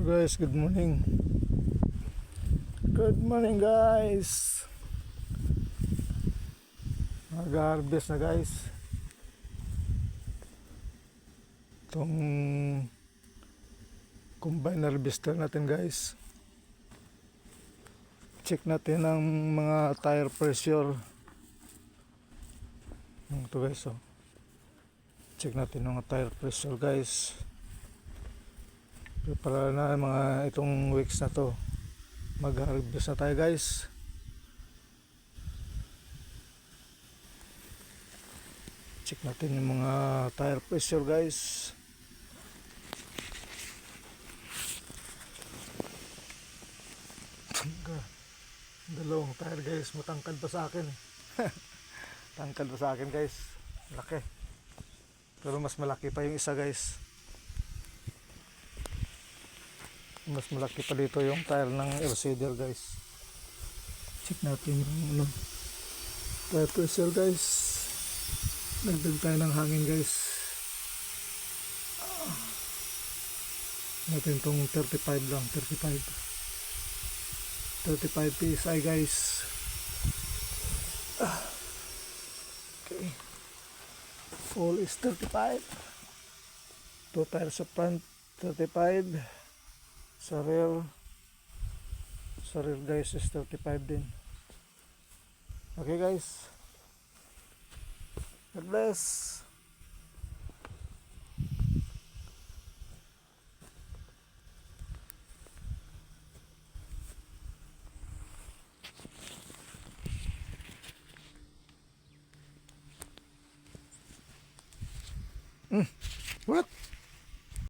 Guys, good morning. Good morning guys. Mag-harvest na guys. Itong combine harvester natin guys. Check natin ang mga tire pressure. Ito guys, oh. Check natin ang mga tire pressure guys. Para na mga itong weeks na to, mag-harvest na tayo guys. Check natin yung mga tire pressure guys. Dalawang tire guys, matangkad pa sa akin. Tangkad pa sa akin guys, laki. Pero mas malaki pa yung isa guys. Mas malaki pa dito yung tire ng Erceder guys. Check natin yung tire pressure guys. Nagdag tayo ng hangin guys. Natin itong 35 lang, 35 PSI guys. Okay, full is 35. 2 tires sa front 35, sa rear guys is 35 din. Okay guys, God bless. What?